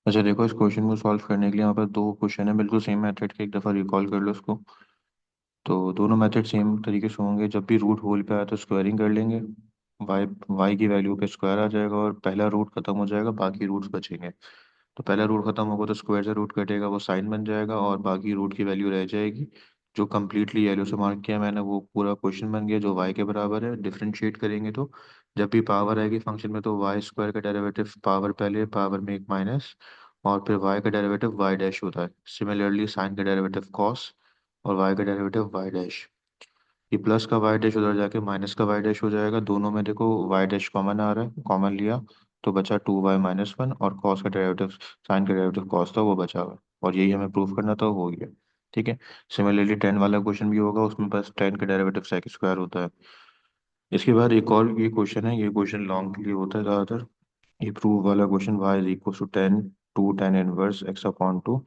अच्छा देखो, इस क्वेश्चन को सॉल्व करने के लिए यहाँ पर दो क्वेश्चन है बिल्कुल सेम मेथड के, एक दफ़ा रिकॉल कर लो उसको। तो दोनों मेथड सेम तरीके से होंगे। जब भी रूट होल पे आया तो स्क्वायरिंग कर लेंगे, वाई वाई की वैल्यू पे स्क्वायर आ जाएगा और पहला रूट खत्म हो जाएगा, बाकी रूट्स बचेंगे। तो पहला रूट खत्म होगा तो स्क्वायर से रूट कटेगा, वो साइन बन जाएगा और बाकी रूट की वैल्यू रह जाएगी। जो कम्प्लीटली येलो से मार्क किया मैंने वो पूरा क्वेश्चन बन गया, जो वाई के बराबर है। डिफरेंशिएट करेंगे तो जब भी पावर आएगी फंक्शन में तो वाई स्क्वायर का डेरिवेटिव पावर पहले, पावर में एक माइनस, और फिर वाई का डेरिवेटिव वाई डैश होता है। सिमिलरली साइन का डेरिवेटिव कॉस और वाई का डेरिवेटिव वाई डैश। ये प्लस का वाई डैश उधर जाके माइनस का वाई डैश हो जाएगा। दोनों में देखो वाई डैश कॉमन आ रहा है, कॉमन लिया तो बचा 2y-1, और कॉस का डेरिवेटिव, साइन का डेरिवेटिव कॉस था, वो बचा हुआ। और यही हमें प्रूफ करना था, हो गया। ठीक है। सिमिलरली 10 वाला क्वेश्चन भी होगा, उसमें बस 10 का डेरिवेटिव सेक स्क्वायर होता है। इसके बाद एक और ये क्वेश्चन है, ये क्वेश्चन लॉन्ग के लिए होता है ज़्यादातर। ये प्रूफ वाला question, y is equal to 10 2 tan 1 x/2।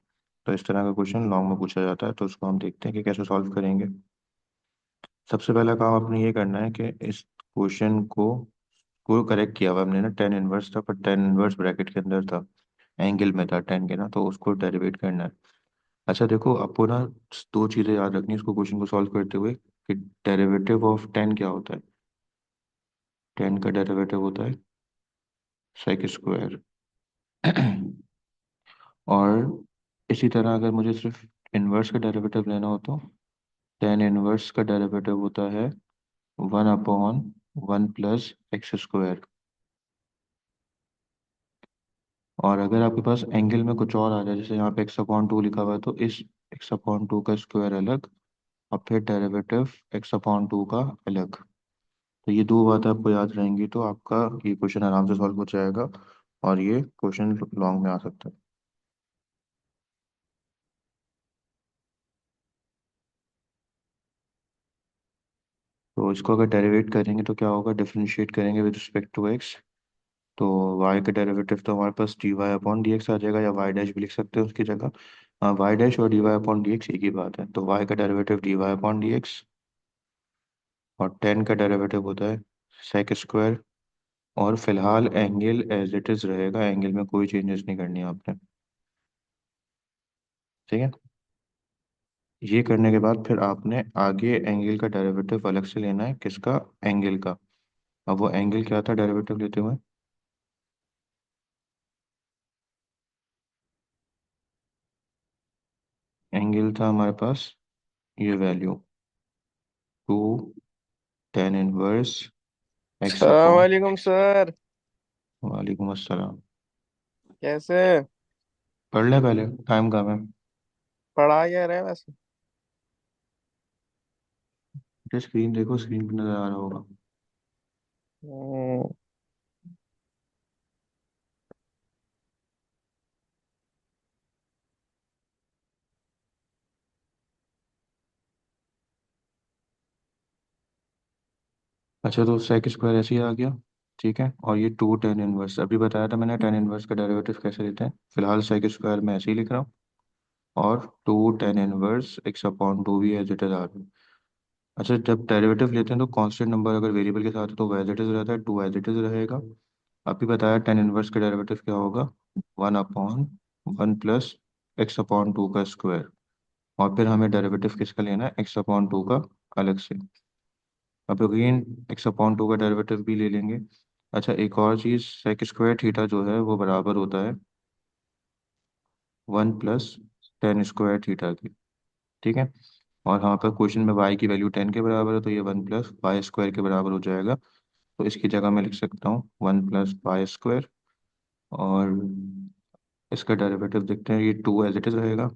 तो इस तरह का क्वेश्चन लॉन्ग में पूछा जाता है, तो उसको हम देखते हैं कि कैसे सॉल्व करेंगे। सबसे पहला काम अपने ये करना है कि इस क्वेश्चन को करेक्ट किया हुआ हमने ना, टेन इनवर्स था पर टेन इनवर्स ब्रैकेट के अंदर था, एंगल में था टेन के ना, तो उसको डेरिवेट करना है। अच्छा देखो, आपको ना दो चीज़ें याद रखनी है इसको क्वेश्चन को सॉल्व करते हुए, कि डेरिवेटिव ऑफ टेन क्या होता है। टेन का डेरिवेटिव होता है सेक स्क्वायर। और इसी तरह अगर मुझे सिर्फ इनवर्स का डेरिवेटिव लेना हो तो टेन इनवर्स का डेरिवेटिव होता है 1/1 प्लस x स्क्वायर। और अगर आपके पास एंगल में कुछ और आ जाए, जैसे यहाँ पे x/2 लिखा हुआ है, तो इस x/2 का स्क्वायर अलग और फिर डेरिवेटिव x/2 का अलग। तो ये दो बातें आपको याद रहेंगी तो आपका ये क्वेश्चन आराम से सॉल्व हो जाएगा, और ये क्वेश्चन लॉन्ग में आ सकता है। तो इसको अगर डेरिवेट करेंगे तो क्या होगा, डिफरेंशिएट करेंगे विद रिस्पेक्ट टू x। तो y का डेरिवेटिव तो हमारे पास dy/dx आ जाएगा, या y डैश भी लिख सकते हैं उसकी जगह। y डैश और dy/dx एक ही बात है, तो y का डेरिवेटिव dy/dx, और टेन का डेरिवेटिव होता है सेक स्क्वायर। और फिलहाल एंगल एज इट इज रहेगा, एंगल में कोई चेंजेस नहीं करनी है आपने। ठीक है। ये करने के बाद फिर आपने आगे एंगल का डेरिवेटिव अलग से लेना है, किसका, एंगल का। अब वो एंगल क्या था डेरिवेटिव लेते हुए, एंगल था हमारे पास ये वैल्यू 2 tan 1 x सलाम अपॉन। वालेकुम सर। वालेकुम अस्सलाम। कैसे? पढ़ ले पहले, टाइम कम है। पढ़ा क्या रहे वैसे? स्क्रीन देखो, स्क्रीन पर नजर आ रहा होगा। हम्म, अच्छा, तो सेक स्क्वायर ऐसे ही आ गया। ठीक है। और ये 2 tan 1, अभी बताया था मैंने tan 1 का डेरिवेटिव कैसे लेते हैं, फिलहाल सेक स्क्वायर में ऐसे ही लिख रहा हूँ। और 2 tan 1 x/2 भी एज इट इज आ रहा है। अच्छा, जब डेरिवेटिव लेते हैं तो कांस्टेंट नंबर अगर वेरिएबल के साथ है तो एज इट इज रहता है, टू एज इट इज रहेगा। अभी बताया tan 1 का डेरिवेटिव क्या होगा, 1/1 प्लस x/2 का स्क्वायर। और फिर हमें डेरिवेटिव किसका लेना है, x/2 का अलग से। अब अगेन x/2 का डेरिवेटिव भी ले लेंगे। अच्छा, एक और चीज़, सेक स्क्वायर थीटा जो है वो बराबर होता है 1 प्लस tan स्क्वायर थीटा की। ठीक है। और यहाँ पर क्वेश्चन में y की वैल्यू 10 के बराबर है, तो ये 1 प्लस y स्क्वायर के बराबर हो जाएगा। तो इसकी जगह मैं लिख सकता हूँ 1 प्लस y स्क्वायर। और इसका डेरिवेटिव देखते हैं, ये 2 एज इट इज रहेगा।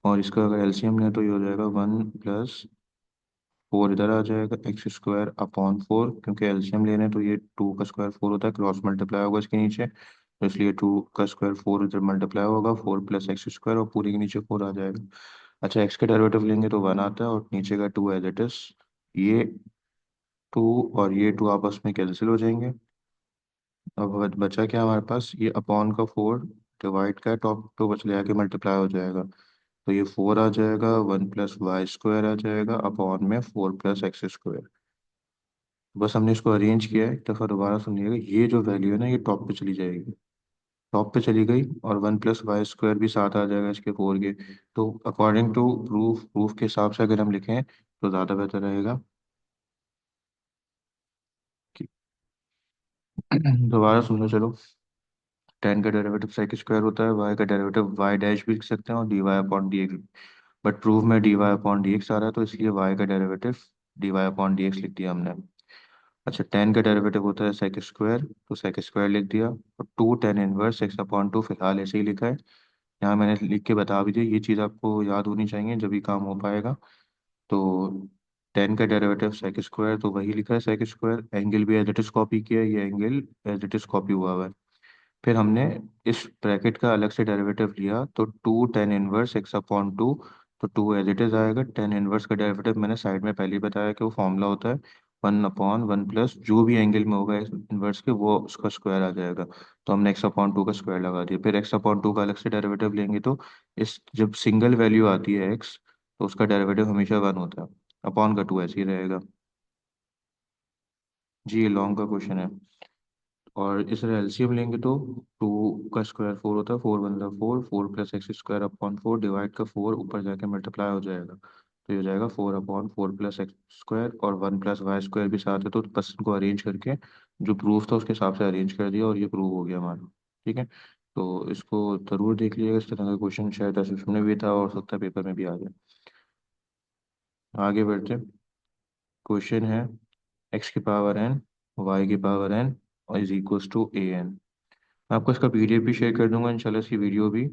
और इसका अगर एलसीएम लें तो ये हो जाएगा 1+4, इधर आ जाएगा x² अपॉन 4, क्योंकि एलसीएम ले रहे हैं तो ये 2 का स्क्वायर 4 होता है, क्रॉस मल्टीप्लाई होगा इसके नीचे, तो इसलिए 2 का स्क्वायर 4 इधर मल्टीप्लाई होगा, 4 प्लस x² और पूरे के नीचे 4 आ जाएगा। अच्छा, x के डेरिवेटिव लेंगे तो 1 आता है और नीचे का 2 एज इट इज। ये 2 और ये 2 आपस में कैंसिल हो जाएंगे। अब बचा क्या हमारे पास, ये अपॉन का 4 डिवाइड का टॉप टू बच ले आके मल्टीप्लाई हो जाएगा। तो ये 4 आ जाएगा, 1 प्लस y स्क्वायर आ जाएगा अपॉन में 4 प्लस x स्क्वायर। बस हमने इसको अरेंज किया है, एक दफ़ा दोबारा सुनिएगा, ये जो वैल्यू है ना ये टॉप पे चली जाएगी। टॉप पे चली गई, और 1 + y² भी साथ आ जाएगा इसके 4 के। तो अकॉर्डिंग टू प्रूफ के हिसाब से अगर हम लिखें तो ज़्यादा बेहतर रहेगा कि दोबारा सुन लो चलो। 10 का डेरिवेटिव sec² होता है, y का डेरिवेटिव y डैश भी लिख सकते हैं, और dy/dx। बट प्रूफ में dy/dx आ रहा है, तो इसलिए y का डेरिवेटिव dy/dx लिख दिया हमने। अच्छा, 10 का डेरिवेटिव होता है sec², तो sec² लिख दिया, और 2 tan 1 x/2 फिलहाल ऐसे ही लिखा है। यहाँ मैंने लिख के बता भी दिया, ये चीज़ आपको याद होनी चाहिए जब भी काम हो पाएगा। तो 10 का डेरिवेटिव sec², तो वही लिखा है sec²। एंगल भी एज इट इज कॉपी किया है, ये angle as it is copy हुआ है। फिर हमने इस ब्रैकेट का अलग से डेरिवेटिव लिया, तो 2 tan 1 x/2। तो 2 एज इट इज आएगा। tan 1 का डेरिवेटिव मैंने साइड में पहले ही बताया कि वो फॉर्मूला होता है 1/1 प्लस जो भी एंगल में होगा इस इन्वर्स के, वो उसका स्क्वायर आ जाएगा। तो हमने x/2 का स्क्वायर लगा दिया। फिर x/2 का अलग से डेरिवेटिव लेंगे, तो इस जब सिंगल वैल्यू आती है x, तो उसका डेरिवेटिव हमेशा 1 होता है। अपॉन का 2 ऐसे ही रहेगा। जी, ये लॉन्ग का क्वेश्चन है। और इसका एलसीएम लेंगे तो 2 का स्क्वायर 4 होता है, 4 × 1 = 4, 4 + x² अपॉन 4 डिवाइड का 4 ऊपर जाके मल्टीप्लाई हो जाएगा, तो ये हो जाएगा 4/4 + x²। और 1 + y² भी साथ है, तो बस इनको अरेंज करके जो प्रूफ था उसके हिसाब से अरेंज कर दिया, और ये प्रूव हो गया हमारा। ठीक है। तो इसको ज़रूर देख लीजिएगा, इस तरह का क्वेश्चन शायद असिस्टेंट में भी था, और हो सकता है पेपर में भी आ जाए। आगे बढ़ते। क्वेश्चन है x⁴n y⁴n और इज इक्वल्स टू an। मैं आपको इसका पीडीएफ भी शेयर कर दूंगा इंशाल्लाह, इसकी वीडियो भी।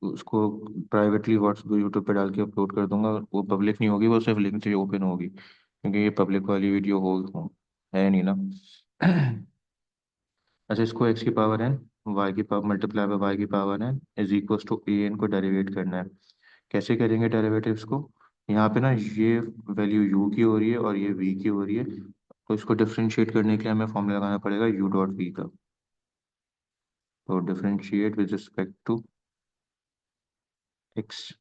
उसको प्राइवेटली व्हाट्सएप यूट्यूब पे डाल के अपलोड कर दूंगा। वो पब्लिक नहीं होगी, वो सिर्फ लिंक से ओपन होगी, क्योंकि ये पब्लिक वाली वीडियो है नहीं ना। अच्छा, इसको x⁴n y multiply by y⁴n is equals to a n को डेरिवेट करना है। कैसे करेंगे डेरिवेटिव्स को? यहाँ पे ना ये वैल्यू u की हो रही है और ये v की हो रही है, तो इसको डिफरेंशिएट करने के लिए हमें फॉर्मूला लगाना पड़ेगा u.v का। तो differentiate with respect to x,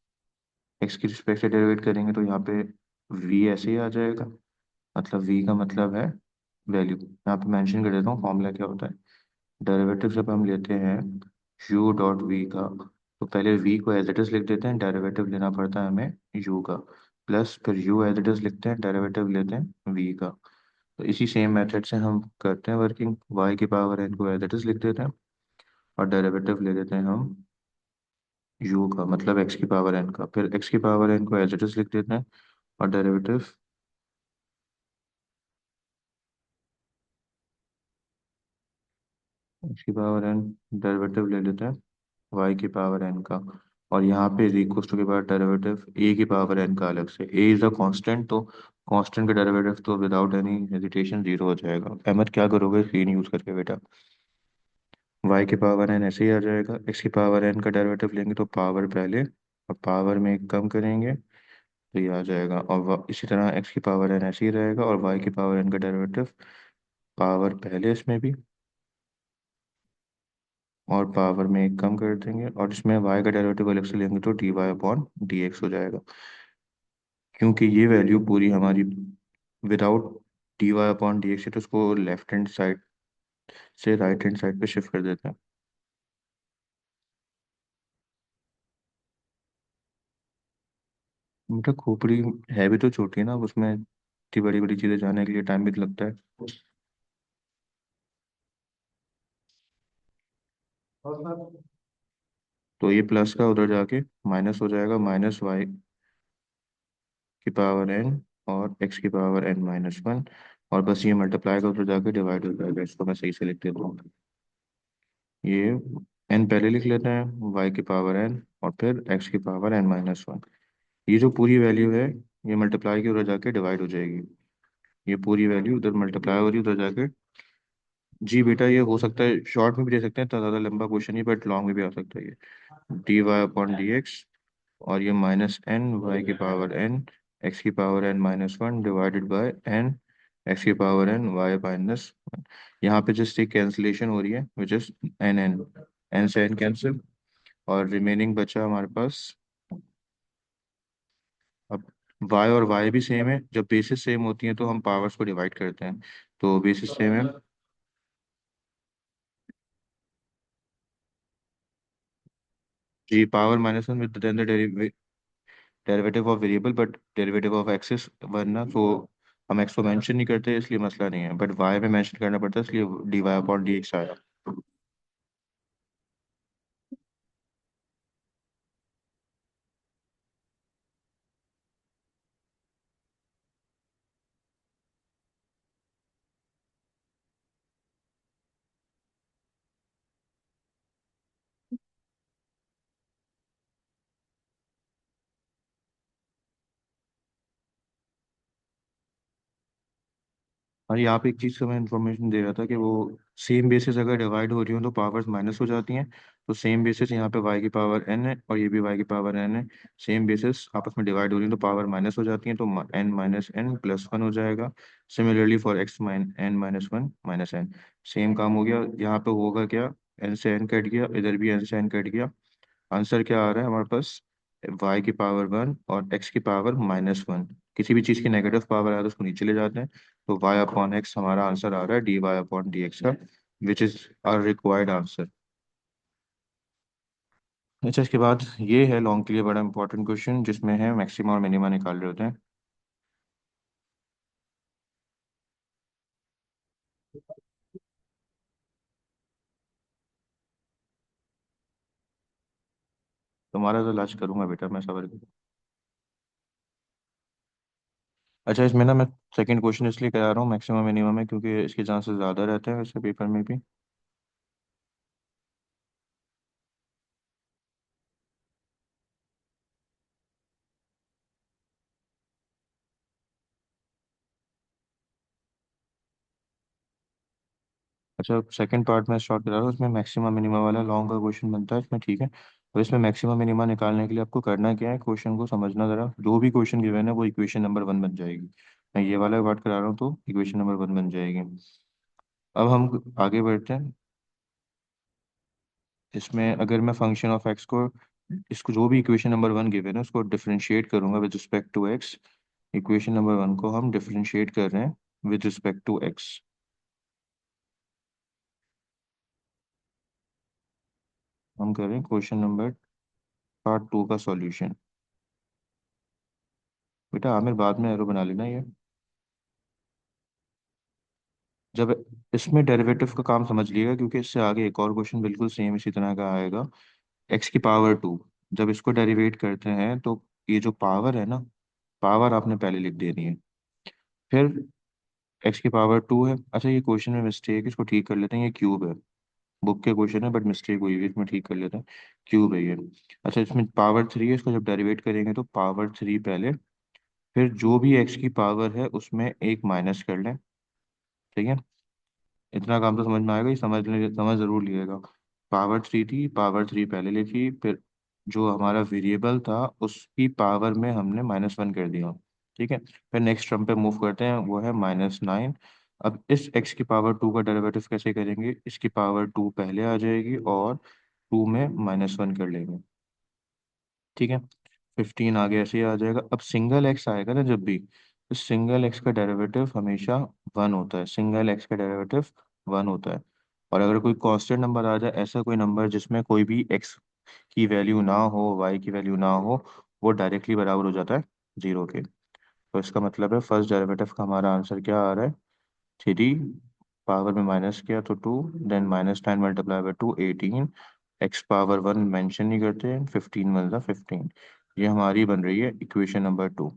x की रिस्पेक्ट से डेरिवेट करेंगे, तो यहाँ पे v ऐसे ही आ जाएगा। मतलब v का मतलब है वैल्यू। यहाँ पे मेंशन कर देता हूँ फॉर्मूला क्या होता है। डेरिवेटिव जब हम लेते हैं u.v का, तो पहले v को एज इट इज लिख देते हैं, डेरिवेटिव लेना पड़ता है हमें u का, प्लस फिर u एज इट इज लिखते हैं, डेरिवेटिव लेते हैं v का। तो इसी सेम मेथड से हम करते हैं वर्किंग। y⁴n को एज इट इज लिख देते हैं, और डेरिवेटिव ले देते हैं हम u का, मतलब x⁴n का। फिर x⁴n को एज इट इज लिख देते हैं, और डेरिवेटिव x⁴n डेरिवेटिव ले लेते हैं y⁴n का। और यहाँ पे इज इक्वल टू के बाद डेरिवेटिव a⁴n का अलग से। a इज अ कांस्टेंट, तो कांस्टेंट का डेरिवेटिव तो विदाउट एनी हेजिटेशन 0 हो जाएगा। अहमद क्या करोगे स्क्रीन यूज करके बेटा? y⁴n ऐसे ही आ जाएगा। x⁴n का डेरिवेटिव लेंगे तो पावर पहले और पावर में एक कम करेंगे, तो ये आ जाएगा। और इसी तरह x⁴n ऐसे ही रहेगा, और y⁴n का डेरिवेटिव पावर पहले इसमें भी, और पावर में एक कम कर देंगे, और इसमें y का डेरिवेटिव अलग से लेंगे तो dy/dx हो जाएगा। क्योंकि ये वैल्यू पूरी हमारी विदाउट dy/dx है, तो उसको लेफ्ट हैंड साइड से राइट हैंड साइड पे शिफ्ट कर देते हैं। बेटा खोपड़ी है भी तो छोटी है ना, उसमें इतनी बड़ी बड़ी चीज़ें जाने के लिए टाइम भी तो लगता है। तो ये प्लस का उधर जाके माइनस हो जाएगा, -y⁴n और x⁴n-1, और बस ये मल्टीप्लाई का उधर जाके डिवाइड हो जाएगा। इसको मैं सही से लिख देता हूँ। ये n पहले लिख लेते हैं, y⁴n और फिर x⁴n-1। ये जो पूरी वैल्यू है, ये मल्टीप्लाई की उधर जाके डिवाइड हो जाएगी। ये पूरी वैल्यू उधर मल्टीप्लाई हो रही है, उधर जाके। जी बेटा, ये हो सकता है शॉर्ट में भी दे सकते हैं, तो ज़्यादा लंबा क्वेश्चन ही, बट लॉन्ग में भी आ सकता है ये। dy/dx, और ये -n y⁴n x⁴n-1 divided by n x⁴n y-1। यहाँ पे जस्ट एक कैंसिलेशन हो रही है, विच इज n से n कैंसिल, और रिमेनिंग बचा हमारे पास। अब y और y भी सेम है, जब बेसिस सेम होती हैं तो हम पावर्स को डिवाइड करते हैं। तो बेसिस सेम है, g power minus one with then the derivative of variable but derivative of x is one ना, तो हम एक्स को मेंशन नहीं करते इसलिए मसला नहीं है, बट वाई में मेंशन करना पड़ता है इसलिए d y upon d x आया। और यहाँ पे एक चीज़ का मैं इन्फॉर्मेशन दे रहा था कि वो सेम बेसिस अगर डिवाइड हो रही हो तो पावर्स माइनस हो जाती हैं। तो सेम बेसिस यहाँ पे y की पावर n है और ये भी y की पावर n है। सेम बेसिस आपस में डिवाइड हो रही है तो पावर माइनस हो जाती है, तो n minus n plus one हो जाएगा। Similarly for x n minus one minus n, same काम हो गया। यहाँ पे होगा क्या, n से n कट गया, इधर भी n से n कट गया। आंसर क्या आ रहा है हमारे पास, y की पावर वन और x की पावर माइनस वन। किसी भी चीज़ की नेगेटिव पावर आए तो उसको नीचे ले जाते हैं। तो y अपॉन एक्स हमारा आंसर आ रहा है d y upon d x का, which is our required answer. अच्छा, इसके बाद ये है लॉन्ग के लिए बड़ा इंपॉर्टेंट क्वेश्चन जिसमें है मैक्सिमा और मिनिमा निकाल रहे होते हैं। तुम्हारा तो इलाज करूंगा बेटा, मैं सबर करूँ। अच्छा, इसमें ना मैं सेकंड क्वेश्चन इसलिए करा रहा हूँ मैक्सिमम मिनिमम में क्योंकि इसके चांसेस ज़्यादा रहते हैं वैसे पेपर में भी। अच्छा, सेकंड पार्ट में स्टार्ट करा रहा हूँ, इसमें मैक्सिमा मिनिमा वाला लॉन्ग का क्वेश्चन बनता है इसमें, ठीक है। तो इसमें मैक्सिमा मिनिमा निकालने के लिए आपको करना क्या है, क्वेश्चन को समझना ज़रा, जो भी क्वेश्चन गिवन है वो इक्वेशन नंबर वन बन जाएगी। मैं ये वाला पार्ट करा रहा हूँ तो इक्वेशन नंबर वन बन जाएगी। अब हम आगे बढ़ते हैं। इसमें अगर मैं फंक्शन ऑफ एक्स को, इसको जो भी इक्वेशन नंबर वन गिवन है उसको डिफरेंशिएट करूंगा with respect to x. Equation number one को हम डिफरेंशिएट कर रहे हैं विद रिस्पेक्ट टू एक्स। हम कर रहे हैं क्वेश्चन नंबर पार्ट टू का सॉल्यूशन। बेटा आमिर बाद में एरो बना लेना ये। जब इसमें डेरिवेटिव का काम समझ लिएगा क्योंकि इससे आगे एक और क्वेश्चन बिल्कुल सेम इसी तरह का आएगा। एक्स की पावर टू, जब इसको डेरिवेट करते हैं तो ये जो पावर है ना, पावर आपने पहले लिख देनी है। फिर एक्स की पावर टू है। अच्छा, ये क्वेश्चन में मिस्टेक है, इसको ठीक कर लेते हैं, ये क्यूब है। बुक के क्वेश्चन है बट मिस्टेक हुई है, इसमें ठीक कर लेते हैं। क्यूब है ये। अच्छा, इसमें पावर थ्री है, इसको जब डेरिवेट करेंगे तो पावर थ्री पहले, फिर जो भी एक्स की पावर है उसमें एक माइनस कर लें। ठीक है, इतना काम तो समझ में आएगा, ये समझ जरूर लिएगा। पावर थ्री थी, पावर थ्री पहले लिखी, फिर जो हमारा वेरिएबल था उसकी पावर में हमने माइनस वन कर दिया। ठीक है, फिर नेक्स्ट टर्म पे मूव करते हैं, वो है माइनस नाइन। अब इस एक्स की पावर टू का डेरिवेटिव कैसे करेंगे, इसकी पावर टू पहले आ जाएगी और टू में माइनस वन कर लेंगे। ठीक है, फिफ्टीन आगे ऐसे ही आ जाएगा। अब सिंगल एक्स आएगा ना जब भी, तो सिंगल एक्स का डेरिवेटिव हमेशा वन होता है, सिंगल एक्स का डेरिवेटिव वन होता है। और अगर कोई कांस्टेंट नंबर आ जाए, ऐसा कोई नंबर जिसमें कोई भी एक्स की वैल्यू ना हो, वाई की वैल्यू ना हो, वो डायरेक्टली बराबर हो जाता है जीरो के। तो इसका मतलब है फर्स्ट डेरिवेटिव का हमारा आंसर क्या आ रहा है, थ्री, पावर में माइनस किया तो two, then minus ten multiply by two eighteen, x power one mention नहीं करते, फिफ्टीन वन ज़ा फिफ्टीन। ये हमारी बन रही है इक्वेशन नंबर टू।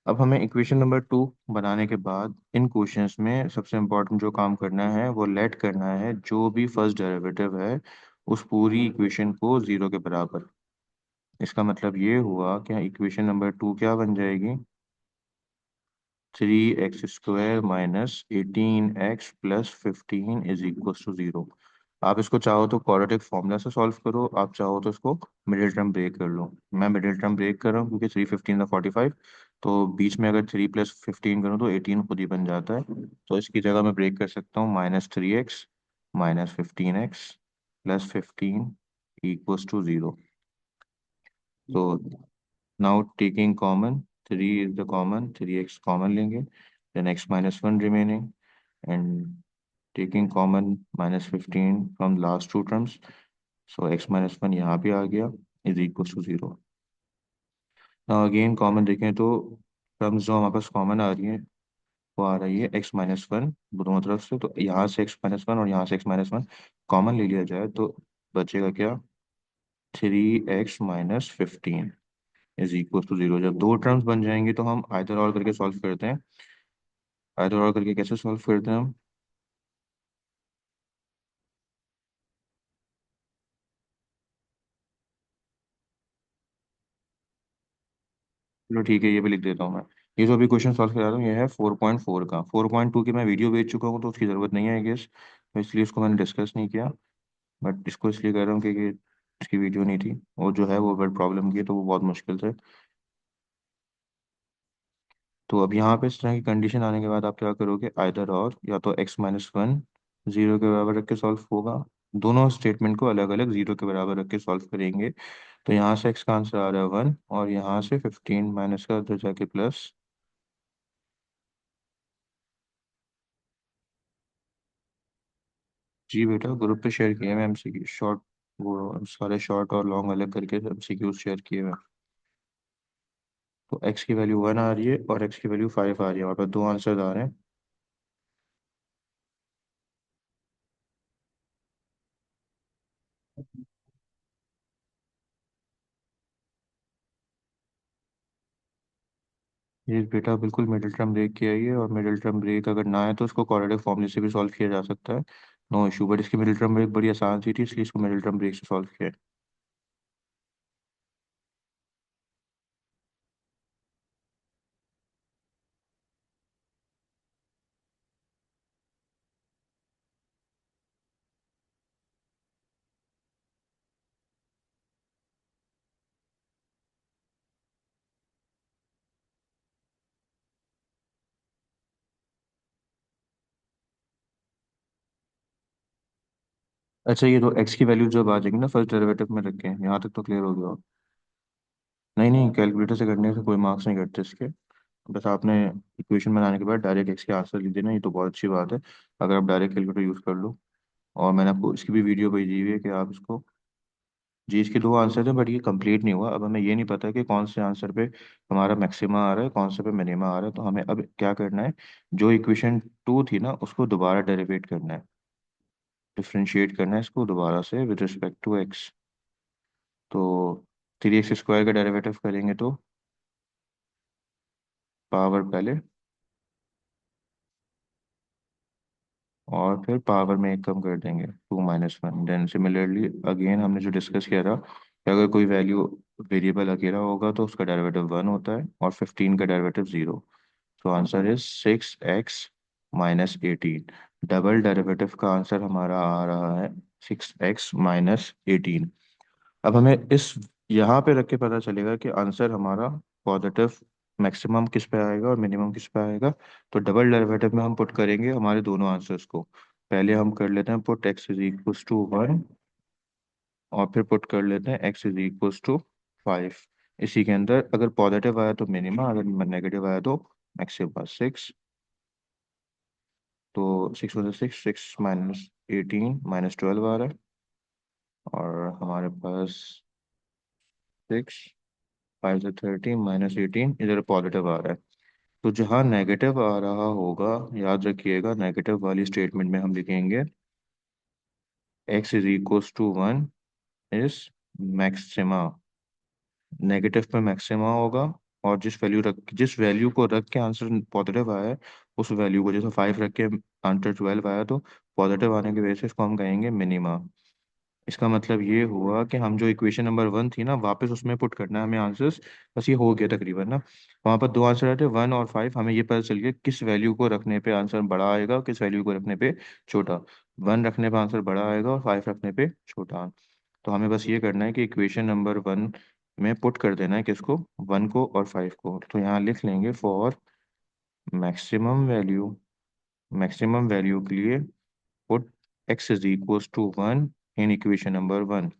अब हमें इक्वेशन नंबर टू बनाने के बाद इन क्वेश्चंस में सबसे इम्पोर्टेंट जो काम करना है वो लेट करना है जो भी फर्स्ट डेरिवेटिव है उस पूरी इक्वेशन को जीरो के बराबर। इसका मतलब ये हुआ कि इक्वेशन नंबर टू क्या बन जाएगी, three x square minus eighteen x plus fifteen is equal to zero. आप इसको चाहो तो क्वाड्रेटिक फॉर्मूला से सॉल्व करो, आप चाहो तो इसको मिडिल टर्म ब्रेक कर लो। मैं मिडिल टर्म ब्रेक कर रहा हूँ क्योंकि थ्री फिफ्टीन का फोर्टी फाइव, तो बीच में अगर थ्री प्लस फिफ्टीन करूँ तो एटीन खुद ही बन जाता है। तो इसकी जगह मैं ब्रेक कर सकता हूँ, minus three x minus fifteen x plus fifteen equals to zero. तो now taking common, three is the common, three x common लेंगे, then x minus one remaining, and taking common minus 15 from last two terms. So x-1 यहाँ पे आ गया, is equal to 0। ना again common देखें तो terms जो हमारे पास common आ रही हैं वो आ रही है x-1 दोनों तरफ से। तो यहाँ से x-1 और यहाँ से x-1 कॉमन ले लिया जाए तो बचेगा क्या, 3x-15 इज इक्वल टू 0। जब दो टर्म्स बन जाएंगी तो हम आइदर और करके सॉल्व करते हैं। आइदर और करके कैसे सॉल्व करते हैं हम? चलो ठीक है, ये भी लिख देता हूँ मैं। ये जो अभी क्वेश्चन सॉल्व करा रहा हूँ ये है 4.4 का। 4.2 की मैं वीडियो भेज चुका हूँ तो उसकी ज़रूरत नहीं है आई गेस, तो इसलिए इसको मैंने डिस्कस नहीं किया। बट इसको इसलिए कह रहा हूँ कि इसकी वीडियो नहीं थी, और जो है वो वर्ड प्रॉब्लम की है तो वो बहुत मुश्किल से। तो अब यहाँ पे इस तरह की कंडीशन आने के बाद आप क्या करोगे, आइदर और, या तो x-1 जीरो के बराबर रख के सॉल्व होगा। दोनों स्टेटमेंट को अलग अलग जीरो के बराबर रख के सॉल्व करेंगे। तो यहाँ से x का आंसर आ रहा है 1, और यहाँ से 15 माइनस का उधर जाके प्लस। जी बेटा, ग्रुप पे शेयर किए मैं एमसीक्यू शॉर्ट, वो सारे शॉर्ट और लॉन्ग अलग करके एमसीक्यू शेयर किए मैं। तो x की वैल्यू 1 आ रही है और x की वैल्यू 5 आ रही है, वहाँ पर दो आंसर आ रहे हैं। ये बेटा बिल्कुल मिडिल टर्म ब्रेक किया ही है, और मिडिल टर्म ब्रेक अगर ना है तो उसको क्वाड्रेटिक फॉर्मूले से भी सॉल्व किया जा सकता है, नो इशू। बट इसकी मिडिल टर्म ब्रेक बड़ी आसान सी थी इसलिए इसको मिडिल टर्म ब्रेक से सॉल्व किया है। अच्छा, ये तो x की वैल्यू जब आ जाएगी ना फर्स्ट डेरिवेटिव में रख के, यहाँ तक तो क्लियर हो गया? नहीं नहीं, कैलकुलेटर से करने से कोई मार्क्स नहीं कटते इसके। बस आपने इक्वेशन बनाने के बाद डायरेक्ट x के आंसर लिख देना, ये तो बहुत अच्छी बात है अगर आप डायरेक्ट कैलकुलेटर यूज़ कर लो। और मैंने आपको इसकी भी वीडियो भेजी हुई है कि आप इसको, जी इसके दो आंसर थे बट ये कंप्लीट नहीं हुआ। अब हमें ये नहीं पता कि कौन से आंसर पे हमारा मैक्सिमा आ रहा है, कौन से पे मिनिमा आ रहा है। तो हमें अब क्या करना है, जो इक्वेशन 2 थी ना उसको दोबारा डेरिवेट करना है, डिफ्रेंशिएट करना है इसको दोबारा से विद रिस्पेक्ट टू एक्स। तो 3x² का डेरिवेटिव करेंगे तो पावर पहले, और फिर पावर में एक कम कर देंगे 2-1। देन सिमिलरली अगेन हमने जो डिस्कस किया था कि अगर कोई वैल्यू वेरिएबल अकेला होगा तो उसका डेरिवेटिव 1 होता है और 15 का डेरिवेटिव 0। तो answer is 6x-18। Double derivative का आंसर हमारा आ रहा है 6x-18। अब हमें इस यहाँ पे रख के पता चलेगा कि आंसर हमारा पॉजिटिव मैक्सिमम किस पे आएगा और मिनिमम किस पे आएगा। तो डबल डेरिवेटिव में हम पुट करेंगे हमारे दोनों आंसर्स को। पहले हम कर लेते हैं पुट x = 1, और फिर पुट कर लेते हैं x = 5। इसी के अंदर अगर पॉजिटिव आया तो मिनिमा, अगर नेगेटिव आया तो मैक्सिमा 6। तो 6 6 -18 -12 आ रहा है, और हमारे पास 6 5 30 -18 इधर पॉजिटिव आ रहा है। तो जहाँ नेगेटिव आ रहा होगा, याद रखिएगा नेगेटिव वाली स्टेटमेंट में हम लिखेंगे x = 1 इज मैक्सिमा। नेगेटिव पे मैक्सिमा होगा, और जिस वैल्यू को रख के आंसर पॉजिटिव आया है उस वैल्यू को, जैसे 5 रख के आंसर 12 आया तो पॉजिटिव आने की वजह से इसको हम कहेंगे मिनिमा। इसका मतलब ये हुआ कि हम जो इक्वेशन नंबर 1 थी ना वापस उसमें पुट करना है हमें आंसर्स। बस ये हो गया तकरीबन ना। वहाँ पर दो आंसर आए थे 1 और 5, हमें ये पता चल गया किस वैल्यू को रखने पे आंसर बड़ा आएगा और किस वैल्यू को रखने पे छोटा। 1 रखने पे आंसर बड़ा आएगा और 5 रखने पे छोटा। तो हमें बस ये करना है कि इक्वेशन नंबर 1 में पुट कर देना है किसको, 1 को और 5 को। तो यहाँ लिख लेंगे for maximum value, maximum value के लिए put x = 1 in equation number 1।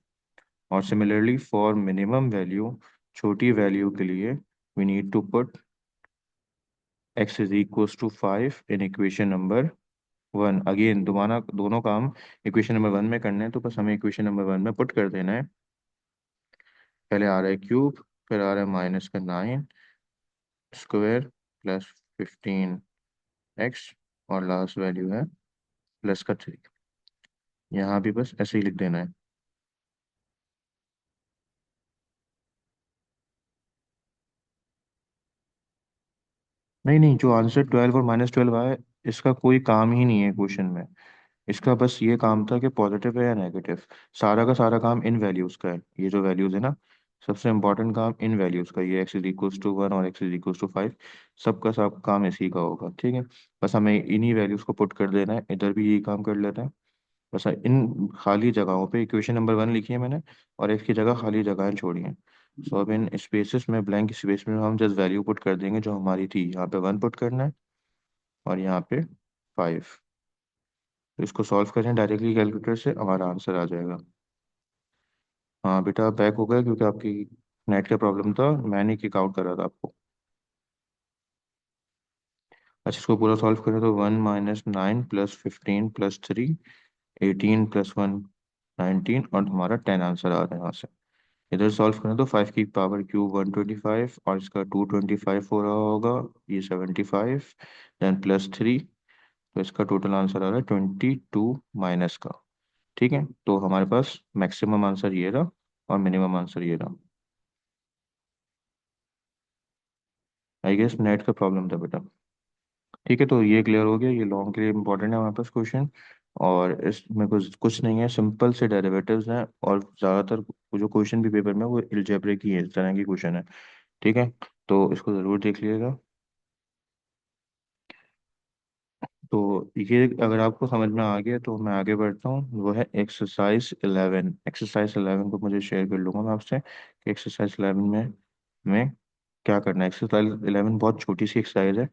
और सिमिलरली फॉर मिनिमम वैल्यू, छोटी वैल्यू के लिए, we need to put x = 5 in equation number one. Again दोबारा दोनों काम इक्वेशन नंबर वन में करने हैं, तो बस हमें इक्वेशन नंबर वन में पुट कर देना है। पहले आ रहा है क्यूब, फिर आ रहा है माइनस का 9 स्क्वायर प्लस 15 एक्स, और लास्ट वैल्यू है प्लस का 3। यहाँ भी बस ऐसे ही लिख देना है। नहीं नहीं, जो आंसर 12 और -12 आया, इसका कोई काम ही नहीं है क्वेश्चन में। इसका बस ये काम था कि पॉजिटिव है या नेगेटिव। सारा का सारा काम इन वैल्यूज का है। ये जो वैल्यूज है ना, सबसे इंपॉर्टेंट काम इन वैल्यूज का, ये x = 1 और x = 5, सबका सब काम इसी का होगा, ठीक है। बस हमें इन्हीं वैल्यूज को पुट कर देना है। इधर भी यही काम कर लेते हैं। बस इन खाली जगहों पे इक्वेशन नंबर वन लिखी है मैंने, और एक्स की जगह खाली जगहें छोड़ी हैं। सो अब इन स्पेसेस में, ब्लैंक स्पेस में हम जस्ट वैल्यू पुट कर देंगे जो हमारी थी। यहाँ पे 1 पुट करना है, और यहाँ पे 5। तो इसको सॉल्व करें डायरेक्टली कैलकुलेटर से, हमारा आंसर आ जाएगा। हाँ बेटा, आप बैक हो गए क्योंकि आपकी नेट का प्रॉब्लम था, मैंने किक आउट करा था आपको। अच्छा, इसको पूरा सॉल्व करें तो 1 - 9 प्लस 15 प्लस 3, 18 प्लस 1, 19, और हमारा 10 आंसर आ रहा है यहाँ से। इधर सॉल्व करें तो 5 की पावर क्यूब 125, और इसका 225 हो रहा होगा, ये 75, देन +3। तो इसका टोटल आंसर आ रहा है 22 माइनस का। ठीक है, तो हमारे पास मैक्सिमम आंसर ये रहा, और मिनिमम आंसर ये रहा। आई गेस नेट का प्रॉब्लम था बेटा। ठीक है, तो ये क्लियर हो गया। ये लॉन्ग के लिए इंपॉर्टेंट है हमारे पास क्वेश्चन। और इसमें कुछ कुछ नहीं है, सिंपल से डेरिवेटिव्स हैं, और ज़्यादातर जो क्वेश्चन भी पेपर में वो अलजेब्रे की है, इस तरह की क्वेश्चन है। ठीक है, तो इसको ज़रूर देख लीजिएगा। तो ये अगर आपको समझ में आ गया तो मैं आगे बढ़ता हूँ। वो है एक्सरसाइज 11। एक्सरसाइज 11 को मुझे शेयर कर लूँगा मैं आपसे कि एक्सरसाइज 11 में क्या करना है। एक्सरसाइज 11 बहुत छोटी सी एक्सरसाइज है,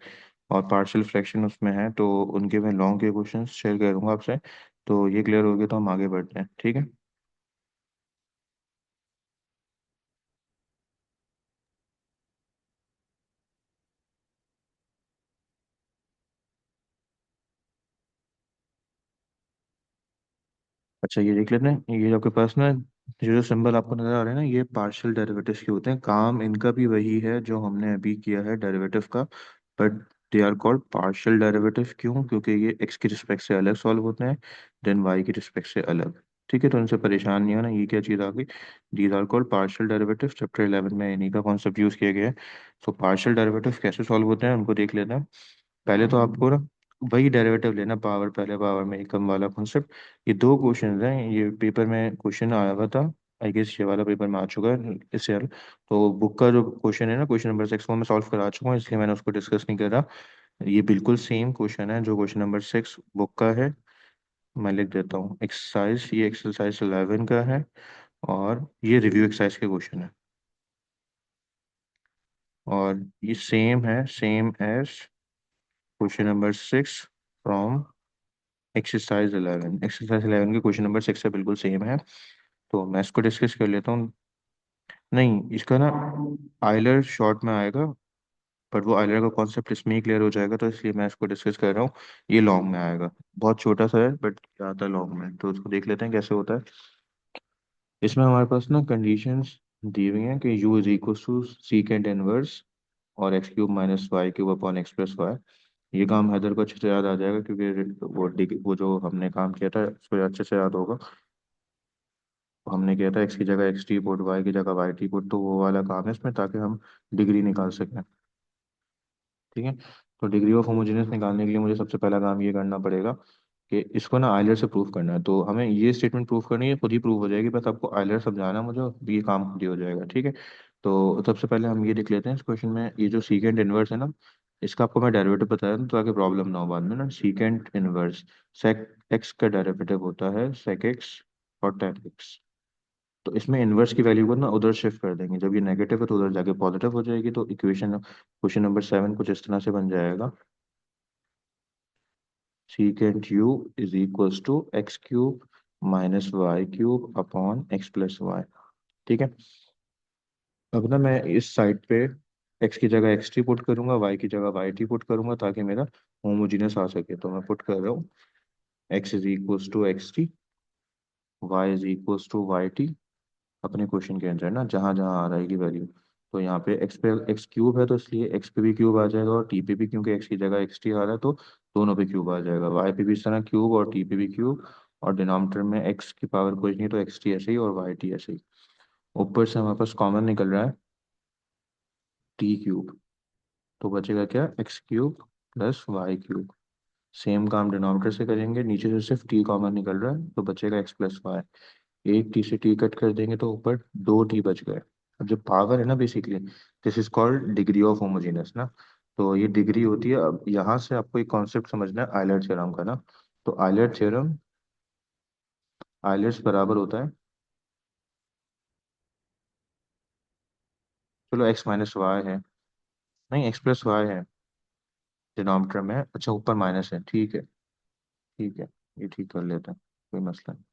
और पार्शियल फ्रैक्शन उसमें है, तो उनके मैं लॉन्ग के क्वेश्चन शेयर करूँगा आपसे। तो ये क्लियर हो गया तो हम आगे बढ़ते हैं, ठीक है। अच्छा, ये देख लेते हैं। ये आपके पास ना जो जो सिंबल आपको नजर आ रहे हैं ना, ये पार्शियल डेरिवेटिव्स के होते हैं। काम इनका भी वही है जो हमने अभी किया है डेरिवेटिव का, but they are called partial derivative. क्यों? क्योंकि ये एक्स की रिस्पेक्ट से अलग सॉल्व होते हैं, देन वाई की रिस्पेक्ट से अलग। ठीक है, तो इनसे परेशान नहीं होना। ये क्या चीज़ आ गई? These are called partial derivative. Chapter 11 में इन्हीं का कॉन्सेप्ट यूज किया गया है। सो पार्शियल डेरिवेटिव कैसे सॉल्व होते हैं उनको देख लेते हैं। पहले तो आपको ना वही डेरिवेटिव लेना, पावर पहले पावर में एकम वाला कॉन्सेप्ट। ये दो क्वेश्चन हैं, ये पेपर में क्वेश्चन आया हुआ था। आई गेस ये वाला पेपर में आ चुका है इससे हल। तो बुक का जो क्वेश्चन है ना, क्वेश्चन नंबर 6, वो मैं सॉल्व करा चुका हूँ, इसलिए मैंने उसको डिस्कस नहीं करा। ये बिल्कुल सेम क्वेश्चन है जो क्वेश्चन नंबर 6 बुक का है। मैं लिख देता हूँ एक्सरसाइज, ये एक्सरसाइज 11 का है, और ये रिव्यू एक्सरसाइज के क्वेश्चन है। और ये सेम है, same as question number 6 from exercise 11 के क्वेश्चन नंबर 6 से बिल्कुल सेम है। तो मैं इसको डिस्कस कर लेता हूँ। नहीं, इसका ना आइलर शॉर्ट में आएगा, पर वो आइलर का कॉन्सेप्ट इसमें ही क्लियर हो जाएगा, तो इसलिए मैं इसको डिस्कस कर रहा हूँ। ये लॉन्ग में आएगा, बहुत छोटा सा है बट आता है लॉन्ग में, तो उसको देख लेते हैं कैसे होता है। इसमें हमारे पास ना कंडीशंस दी हुई हैं कि u = सीकेंड इनवर्स और x³ - y³ अपॉन x+y। ये काम हैदर को अच्छे से याद आ जाएगा, क्योंकि वो जो हमने काम किया था उसको अच्छे से याद होगा। हमने किया था एक्स की जगह एक्स टी पुट, वाई की जगह वाई टी पुट, तो वो वाला काम है इसमें, ताकि हम डिग्री निकाल सकें। ठीक है, तो डिग्री ऑफ होमोजेनियस निकालने के लिए मुझे सबसे पहला काम ये करना पड़ेगा कि इसको ना आइलर से प्रूव करना है। तो हमें ये स्टेटमेंट प्रूव करनी है, खुद ही प्रूव हो जाएगी, बस आपको आइलर समझाना है मुझे, तो ये काम खुद ही हो जाएगा, ठीक है। तो सबसे पहले हम ये देख लेते हैं इस क्वेश्चन में, ये जो सीकेंड इनवर्स है ना, इसका आपको मैं डेरिवेटिव बताया था ताकि प्रॉब्लम ना हो बाद में ना। सीकेंड इनवर्स, सेक एक्स का डेरिवेटिव होता है सेक एक्स और टेन एक्स। तो इसमें इनवर्स की वैल्यू को ना उधर शिफ्ट कर देंगे, जब ये नेगेटिव है तो उधर जाके पॉजिटिव हो जाएगी। तो इक्वेशन क्वेश्चन नंबर 7 कुछ इस तरह से बन जाएगा। Secant you = x³ - y³ upon x+y। ठीक है, अब ना मैं इस साइड पे x की जगह x t पुट करूंगा, y की जगह y t पुट करूंगा, ताकि मेरा होमोजीनियस आ सके। तो मैं पुट कर रहा हूँ x is equals to x t, y is equals to y t. अपने क्वेश्चन के आंसर ना जहाँ जहाँ आ रहेगी वैल्यू। तो यहाँ पे एक्स पे एक्स क्यूब है तो इसलिए एक्स पे भी क्यूब आ जाएगा, और टी पे भी, क्योंकि एक्स की जगह एक्स टी आ रहा है तो दोनों पे क्यूब आ जाएगा। वाई पे भी इस तरह क्यूब और टी पे भी क्यूब, और डिनोमिनेटर में एक्स की पावर कुछ नहीं तो एक्स टी ऐसे ही और वाई टी ऐसे ही। ऊपर से हमारे पास कॉमन निकल रहा है टी क्यूब, तो बचेगा क्या, x cube plus y cube. Same काम डिनोमिनेटर से करेंगे, नीचे से सिर्फ टी कॉमन निकल रहा है तो बचेगा एक्स प्लस वाई। एक टी से टी कट कर देंगे तो ऊपर दो टी बच गए। अब जो पावर है ना, basically this is called degree of homogeneous ना। तो ये डिग्री होती है। अब यहाँ से आपको एक कॉन्सेप्ट समझना है आयलर थ्योरम का ना। तो आयलर थ्योरम, आयलर्स बराबर होता है, चलो एक्स माइनस वाई है, नहीं एक्स प्लस वाई है डिनोमिनेटर में, अच्छा ऊपर माइनस है, ठीक है ठीक है, ये ठीक कर लेते हैं, कोई मसला नहीं।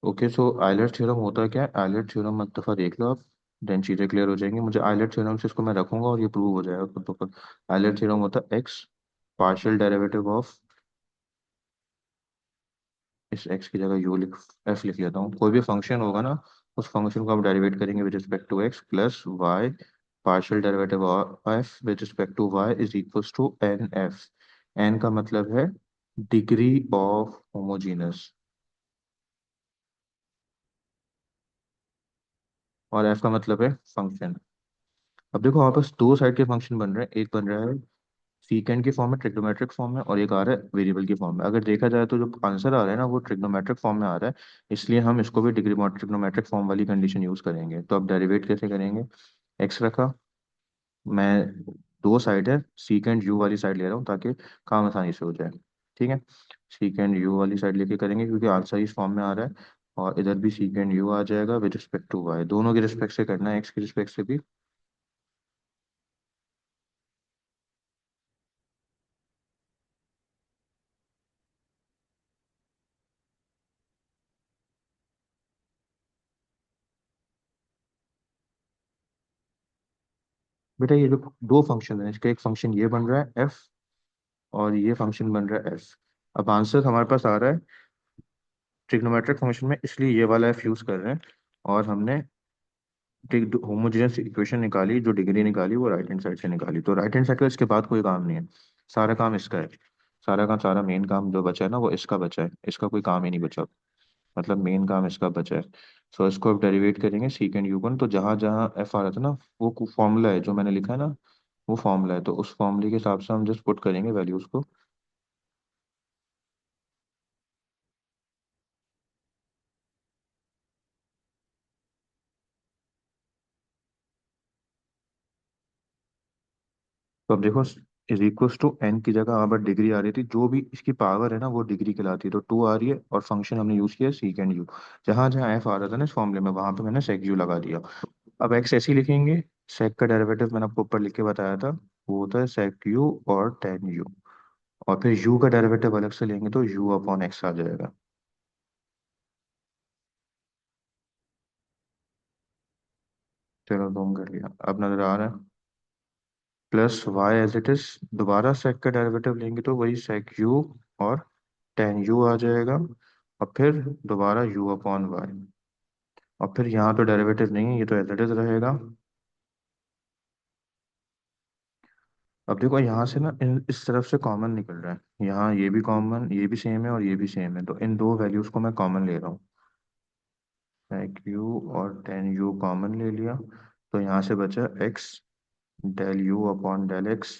ओके, सो आयलर थ्योरम होता है क्या है, आयलर थ्योरम एक दफ़ा देख लो आप, देन चीज़ें क्लियर हो जाएंगी। मुझे आयलर थ्योरम से इसको मैं रखूंगा और ये प्रूव हो जाएगा खुद ब खुद। आयलर थ्योरम होता है एक्स पार्शियल डेरिवेटिव ऑफ, इस एक्स की जगह यू लिख, एफ लिख लेता हूँ, कोई भी फंक्शन होगा ना उस फंक्शन को हम डेरिवेट करेंगे with respect to x plus y partial derivative of f with respect to y is equals to n f. N का मतलब है डिग्री ऑफ होमोजीनस, और एफ का मतलब है फंक्शन। अब देखो हमारे पास दो साइड के फंक्शन बन रहे हैं, एक बन रहा है सीकेंड की फॉर्म में, ट्रिग्नोमेट्रिक फॉर्म में, और एक आ रहा है वेरिएबल की फॉर्म में। अगर देखा जाए तो जो आंसर आ रहा है ना वो ट्रिग्नोमेट्रिक फॉर्म में आ रहा है, इसलिए हम इसको भी डिग्री ट्रिग्नोमेट्रिक फॉर्म वाली कंडीशन यूज करेंगे। तो अब डेरिवेट कैसे करेंगे, एक्स रखा, मैं दो साइड है सीकेंड यू वाली साइड ले रहा हूँ ताकि काम आसानी से हो जाए, ठीक है। सीकेंड यू वाली साइड लेके करेंगे क्योंकि आंसर इस फॉर्म में आ रहा है, और इधर भी सीकेंड यू आ जाएगा विद रिस्पेक्ट टू वाई, दोनों के रिस्पेक्ट से करना है, एक्स के रिस्पेक्ट से भी। बेटा ये जो दो फंक्शन है, इसका एक फंक्शन ये बन रहा है एफ, और ये फंक्शन बन रहा है एफ। अब आंसर हमारे पास आ रहा है ट्रिग्नोमेट्रिक फंक्शन में, इसलिए ये वाला एफ यूज कर रहे हैं। और हमने होमोजेनियस इक्वेशन निकाली, जो डिग्री निकाली वो राइट हैंड साइड से निकाली, तो राइट हैंड साइड का इसके बाद कोई काम नहीं है, सारा काम इसका है। सारा का सारा मेन काम जो बचा है ना वो इसका बचा है, इसका कोई काम ही नहीं बचा, मतलब मेन काम इसका बचा है। सो इसको अब डेरिवेट करेंगे सीकेंड यू, तो जहाँ जहाँ एफ आ रहा था ना वो फॉर्मूला है जो मैंने लिखा है ना, वो फॉर्मूला है, तो उस फॉर्मूले के हिसाब से हम जस्ट पुट करेंगे वैल्यूज को। तो अब देखो इज इक्वल्स टू एन की जगह यहाँ पर डिग्री आ रही थी, जो भी इसकी पावर है ना वो डिग्री कहलाती है, तो टू आ रही है, और फंक्शन हमने यूज किया सीकेंड यू। जहाँ जहाँ एफ आ रहा था ना इस फॉर्मूले में वहां पे मैंने सेक यू लगा दिया। अब एक्स ऐसे ही लिखेंगे, सेक का डेरिवेटिव मैंने आपको ऊपर लिख के बताया था, वो होता है सेक यू और टेन यू, और फिर यू का डेरिवेटिव अलग से लेंगे तो यू अपॉन एक्स आ जाएगा। चलो दोनों कर लिया, अब नजर आ रहा है, plus y as it is, दोबारा सेक का डेरिवेटिव लेंगे तो वही सेक यू और टेन यू आ जाएगा, और फिर दोबारा यू अपॉन वाई, और फिर यहाँ तो डेरिवेटिव नहीं है, ये तो एज इट इज रहेगा। अब देखो यहाँ से ना इस तरफ से कॉमन निकल रहा है, यहाँ ये भी कॉमन, ये भी सेम है और ये भी सेम है, तो इन दो वैल्यूज को मैं कॉमन ले रहा हूँ, सेक यू और टेन यू कॉमन ले लिया, तो यहाँ से बचा x del u upon del x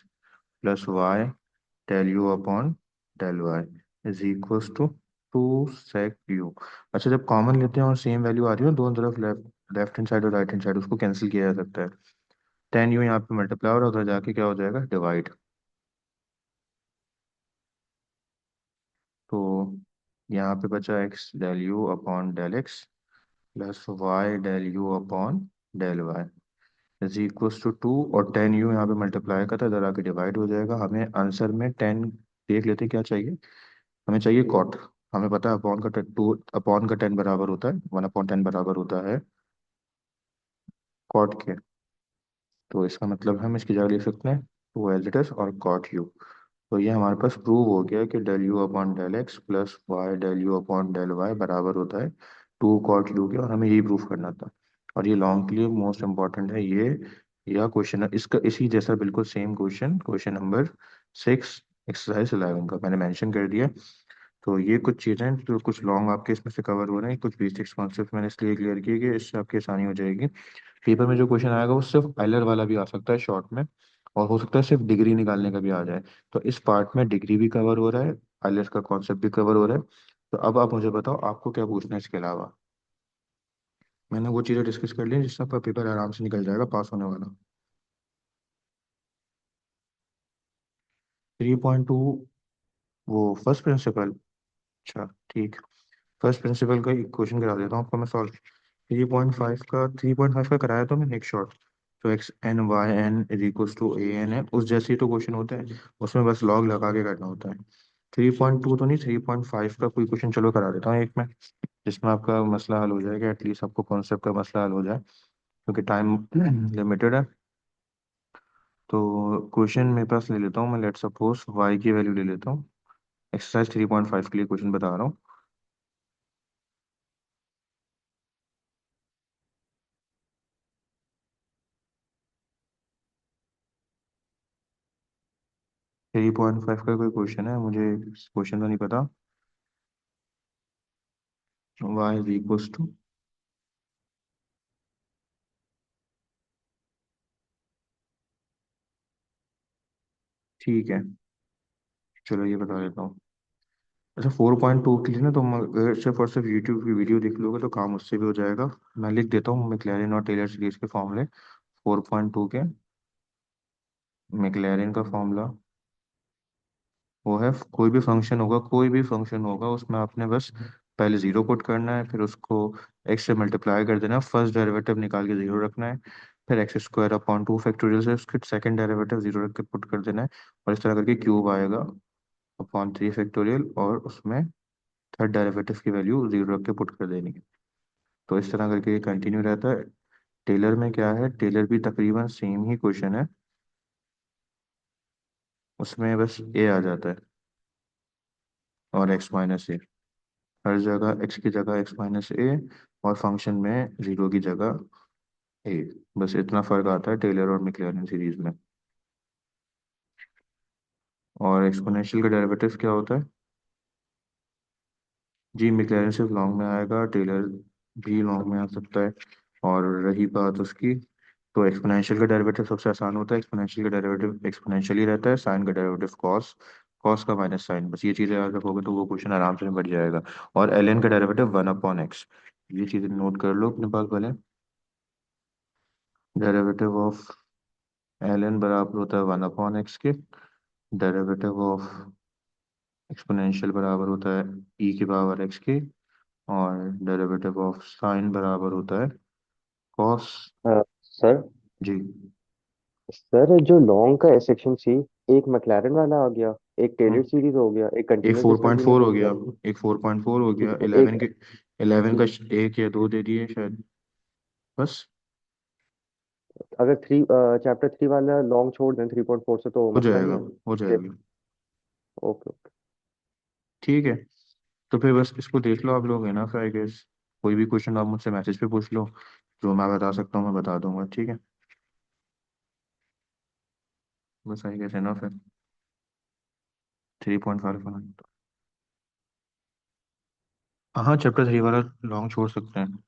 plus y del u upon del y is equals to two sec u. अच्छा जब कॉमन लेते हैं और सेम वैल्यू आ रही है ना दोनों तरफ, लेफ्ट लेफ्ट हैंड साइड और राइट हैंड साइड, उसको कैंसिल किया जा सकता है। टेन यू यहाँ पे मल्टीप्लाई और उधर जाके क्या हो जाएगा, डिवाइड। तो यहाँ पे बचा x del u upon del x plus y del u upon del y is equals to two, और टेन यू यहाँ पे मल्टीप्लाई का था, इधर आके डिवाइड हो जाएगा। हमें आंसर में टेन, देख लेते हैं क्या चाहिए, हमें चाहिए कॉट। हमें पता है अपॉन का टू अपॉन का टेन बराबर होता है, वन अपॉन टेन बराबर होता है कॉट के। तो इसका मतलब हम इसकी जगह लिख सकते हैं टू एज इट इज और कॉट यू। तो ये हमारे पास प्रूव हो गया कि del u upon del x plus y del u upon del y बराबर होता है टू कॉट यू के, और हमें यही प्रूव करना था। और ये लॉन्ग के लिए मोस्ट इंपॉर्टेंट है ये। या क्वेश्चन इसका इसी जैसा बिल्कुल same question, question number 6 exercise 11 का मैंने मेंशन कर दिया। तो ये कुछ चीज़ें हैं जो कुछ लॉन्ग आपके इसमें से कवर हो रहे हैं, कुछ बेसिक्स कॉन्सेप्ट मैंने इसलिए क्लियर किए कि इससे आपकी आसानी हो जाएगी। पेपर में जो क्वेश्चन आएगा वो सिर्फ आइलर वाला भी आ सकता है शॉर्ट में, और हो सकता है सिर्फ डिग्री निकालने का भी आ जाए। तो इस पार्ट में डिग्री भी कवर हो रहा है, आइलर्स का कॉन्सेप्ट भी कवर हो रहा है। तो अब आप मुझे बताओ आपको क्या पूछना है इसके अलावा। मैंने वो चीज़ें डिस्कस कर ली जिससे आपका पेपर आराम से निकल जाएगा, पास होने वाला। 3.2, वो फर्स्ट प्रिंसिपल। अच्छा ठीक। फर्स्ट प्रिंसिपल का एक क्वेश्चन करा देता हूँ आपको मैं सॉल्व। 3.5 का कराया तो मैंने एक शॉर्ट। तो x n y n is equal to a n है, उस जैसे ही तो क्वेश्चन होता है, उसमें बस लॉग लगा के करना होता है। 3.2 तो नहीं, 3.5 का कोई क्वेश्चन चलो करा देता हूँ एक में, जिसमें आपका मसला हल हो जाएगा, एटलीस्ट आपको कॉन्सेप्ट का मसला हल हो जाए, क्योंकि टाइम लिमिटेड है। तो क्वेश्चन मेरे पास ले लेता हूँ मैं, लेट सपोज वाई की वैल्यू ले लेता हूँ। एक्सरसाइज 3.5 के लिए क्वेश्चन बता रहा हूँ। थ्री पॉइंट फाइव का कोई क्वेश्चन है, मुझे क्वेश्चन तो नहीं पता। वाई इज इक्वल्स टू, ठीक है चलो ये बता देता हूँ। अच्छा 4.2 के लिए ना तुम अगर सिर्फ और सिर्फ यूट्यूब की वीडियो देख लोगे तो काम उससे भी हो जाएगा। मैं लिख देता हूँ मैक्लैरिन और टेलर सीरीज के फॉर्मूले। 4.2 के मैक्लैरिन का फॉर्मूला वो है, कोई भी फंक्शन होगा उसमें आपने बस पहले जीरो पुट करना है, फिर उसको एक्स से मल्टीप्लाई कर देना है, फर्स्ट डेरिवेटिव निकाल के जीरो रखना है, फिर x square upon two factorial से उसके सेकंड डेरिवेटिव जीरो रख के पुट कर देना है, और इस तरह करके क्यूब आएगा अपॉन थ्री फैक्टोरियल, और उसमें थर्ड डेरिवेटिव की वैल्यू जीरो रख के पुट कर देनी है। तो इस तरह करके ये कंटिन्यू रहता है। टेलर में क्या है, टेलर भी तकरीबन सेम ही क्वेश्चन है, उसमें बस ए आ जाता है और एक्स माइनस ए, हर जगह एक्स की जगह एक्स माइनस ए, और फंक्शन में जीरो की जगह ए। बस इतना फर्क आता है टेलर और मैक्लैरिन सीरीज में। और एक्सपोनेंशियल का डेरिवेटिव क्या होता है? जी मैक्लैरिन सिर्फ लॉन्ग में आएगा, टेलर भी लॉन्ग में आ सकता है। और रही बात उसकी, तो एक्सपोनेंशियल का डेरिवेटिव सबसे आसान होता है। एक्सपोनेंशियल का डेरिवेटिव एक्सपोनेंशियल ही रहता है, साइन का डेरिवेटिव कॉस, कॉस का माइनस साइन, बस ये चीज़ें याद रखोगे तो वो क्वेश्चन आराम से निपट जाएगा। और एल एन का डेरिवेटिव वन अपॉन एक्स, ये चीज़ें नोट कर लो अपने पास भले। डेरिवेटिव ऑफ एल एन बराबर होता है वन अपॉन एक्स के, डेरिवेटिव ऑफ एक्सपोनेंशियल बराबर होता है ई की पावर एक्स के, और डेरिवेटिव ऑफ साइन बराबर होता है कॉस। सर जी। सर जो लॉन्ग का सेक्शन सी, एक मैक्लैरन वाला आ गया, एक टेलर हाँ, सीरीज हो गया, एक एक continuous four point discontinuous four हो हो गया। गया, एक 4.4 हो गया, ठीक है, एक 11 के, 11 का एक या दो दे दिए शायद, बस। अगर थ्री चैप्टर थ्री वाला लॉन्ग छोड़ दें 3.4 से तो हो मसला जाएगा, नहीं है। हो जाएगा। Okay okay. ठीक है, तो फिर बस इसको देख लो आप लोग, है ना, फिर आई गेस कोई भी क्वेश्चन आप मुझसे मैसेज पे पूछ लो, जो मैं बता सकता हूँ मैं बता दूंगा, ठीक है। बस आई गेस है ना फिर, 3.5। हाँ चैप्टर 3 वाला लॉन्ग छोड़ सकते हैं।